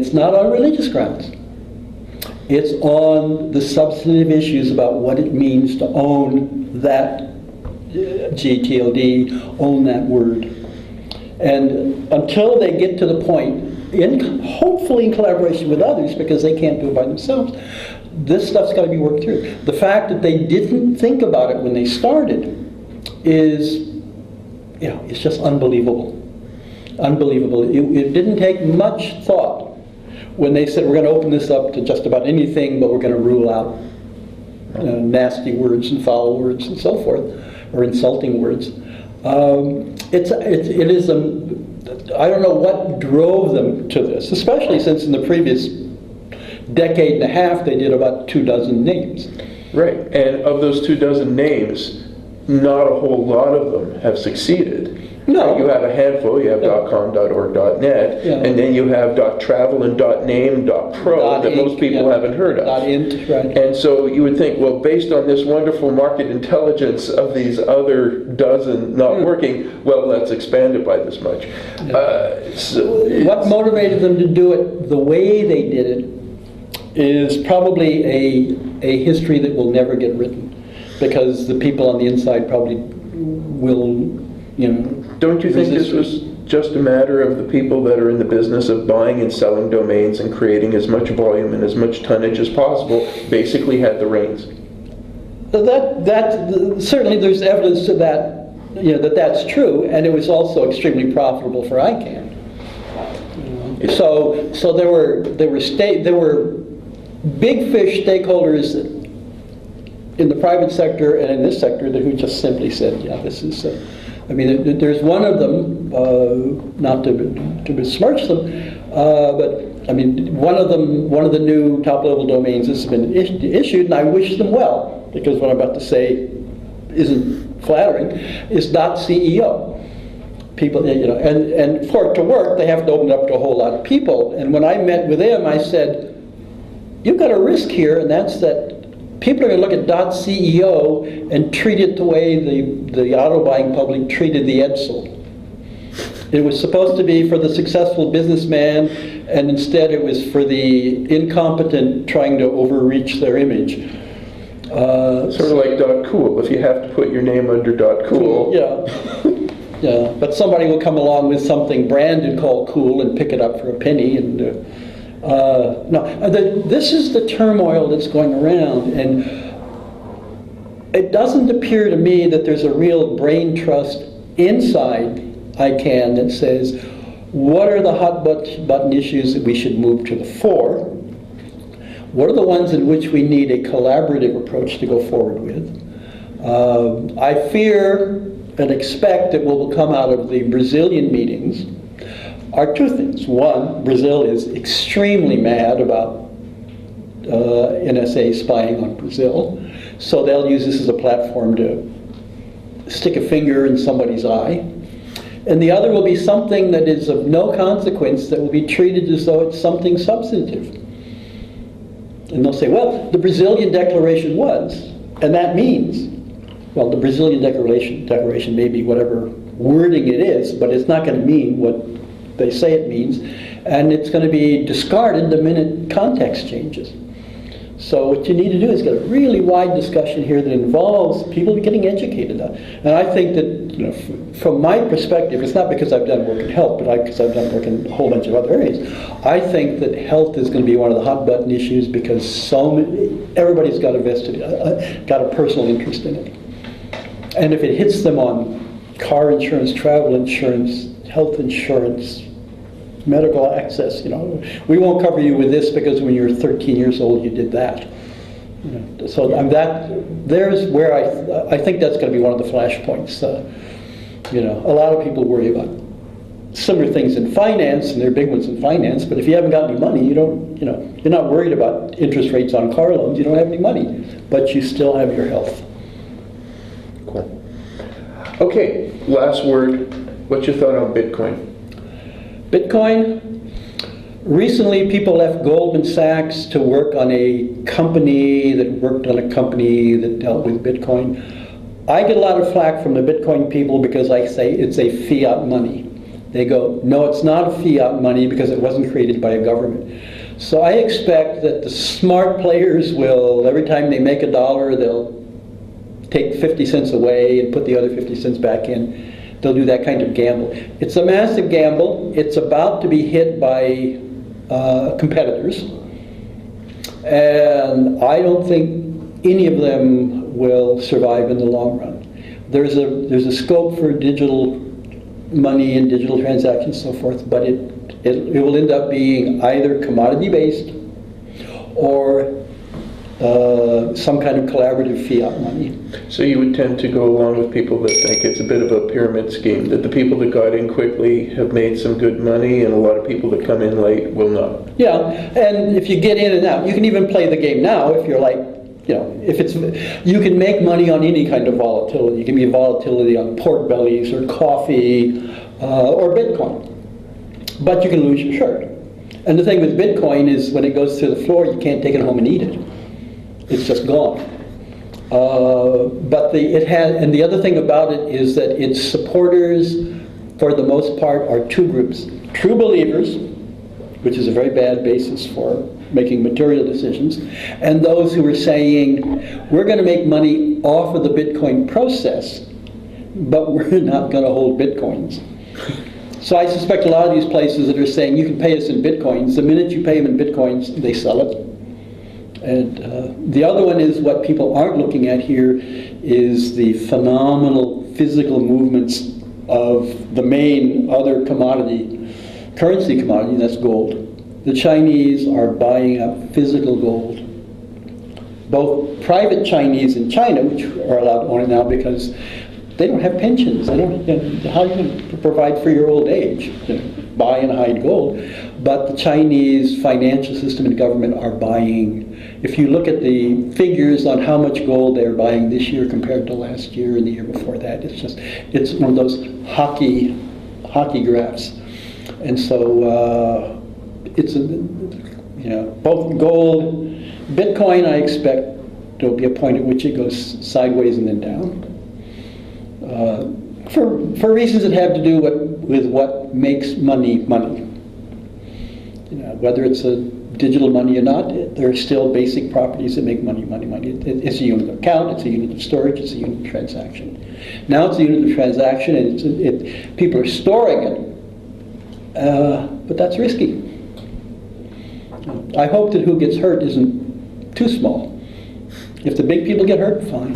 it's not on religious grounds. It's on the substantive issues about what it means to own that gTLD, own that word. And until they get to the point, hopefully in collaboration with others, because they can't do it by themselves, this stuff's got to be worked through. The fact that they didn't think about it when they started is, it's just unbelievable. Unbelievable. It didn't take much thought when they said we're going to open this up to just about anything, but we're going to rule out nasty words and foul words and so forth, or insulting words. It is I don't know what drove them to this, especially since in the previous decade and a half they did about 24 names. Right, and of those 24 names, not a whole lot of them have succeeded. No. You have a handful. You have .com, .org, .net, and then you have .travel and .name, .pro that most people haven't heard of. .int, right. And so you would think, well, based on this wonderful market intelligence of these other dozen not working, well, let's expand it by this much. What motivated them to do it the way they did it is probably a history that will never get written, because the people on the inside probably will, Don't you think this was just a matter of the people that are in the business of buying and selling domains and creating as much volume and as much tonnage as possible basically had the reins? That certainly there's evidence to that, that's true, and it was also extremely profitable for ICANN. So there were big fish stakeholders in the private sector and in this sector who just simply said, this is. There's one of them, not to besmirch them, but one of the new top-level domains has been issued, and I wish them well, because what I'm about to say isn't flattering, is .CEO. People, and for it to work, they have to open it up to a whole lot of people. And when I met with them, I said, you've got a risk here, and that's that people are going to look at .CEO and treat it the way the auto buying public treated the Edsel. It was supposed to be for the successful businessman, and instead it was for the incompetent trying to overreach their image. Sort of like .cool, if you have to put your name under .cool. Yeah, but somebody will come along with something branded called cool and pick it up for a penny. And this is the turmoil that's going around, and it doesn't appear to me that there's a real brain trust inside ICANN that says, what are the hot button issues that we should move to the fore? What are the ones in which we need a collaborative approach to go forward with? I fear and expect that what will come out of the Brazilian meetings are two things. One, Brazil is extremely mad about NSA spying on Brazil, so they'll use this as a platform to stick a finger in somebody's eye. And the other will be something that is of no consequence that will be treated as though it's something substantive. And they'll say, well, the Brazilian declaration was, and that means, well, the Brazilian declaration may be whatever wording it is, but it's not going to mean what they say it means, and it's going to be discarded the minute context changes. So what you need to do is get a really wide discussion here that involves people getting educated on. And I think that, from my perspective, it's not because I've done work in health, but because I've done work in a whole bunch of other areas. I think that health is going to be one of the hot button issues because everybody's got got a personal interest in it. And if it hits them on car insurance, travel insurance, health insurance, medical access, we won't cover you with this because when you were 13 years old you did that. So there's where I think that's going to be one of the flashpoints. A lot of people worry about similar things in finance, and there are big ones in finance, but if you haven't got any money, you're not worried about interest rates on car loans, you don't have any money, but you still have your health. Cool. Okay, last word. What's your thought on Bitcoin? Bitcoin, recently people left Goldman Sachs to work on a company that dealt with Bitcoin. I get a lot of flack from the Bitcoin people because I say it's a fiat money. They go, no, it's not a fiat money because it wasn't created by a government. So I expect that the smart players will, every time they make $1, they'll take 50 cents away and put the other 50 cents back in. They'll do that kind of gamble. It's a massive gamble. It's about to be hit by competitors. And I don't think any of them will survive in the long run. There's a scope for digital money and digital transactions and so forth, but it will end up being either commodity-based or some kind of collaborative fiat money. So you would tend to go along with people that think it's a bit of a pyramid scheme, that the people that got in quickly have made some good money and a lot of people that come in late will not. Yeah, and if you get in and out, you can even play the game now if you're like, you know, if it's, you can make money on any kind of volatility. You can be volatility on pork bellies or coffee or Bitcoin, but you can lose your shirt. And the thing with Bitcoin is when it goes to the floor, you can't take it home and eat it. It's just gone. But and the other thing about it is that its supporters, for the most part, are two groups: true believers, which is a very bad basis for making material decisions, and those who are saying, we're going to make money off of the Bitcoin process, but we're not going to hold Bitcoins. So I suspect a lot of these places that are saying, you can pay us in Bitcoins, the minute you pay them in Bitcoins, they sell it. And the other one is what people aren't looking at here is the phenomenal physical movements of the main other currency commodity, that's gold. The Chinese are buying up physical gold. Both private Chinese in China, which are allowed to own it now because they don't have pensions. They don't, how are you going to provide for your old age? Buy and hide gold. But the Chinese financial system and government are buying. If you look at the figures on how much gold they're buying this year compared to last year and the year before that, it's one of those hockey graphs. And so it's both gold, Bitcoin. I expect there'll be a point at which it goes sideways and then down. For reasons that have to do with what makes money. Whether it's a digital money or not, there are still basic properties that make money. It's a unit of count, it's a unit of storage, it's a unit of transaction. Now it's a unit of transaction, and people are storing it, but that's risky. I hope that who gets hurt isn't too small. If the big people get hurt, fine.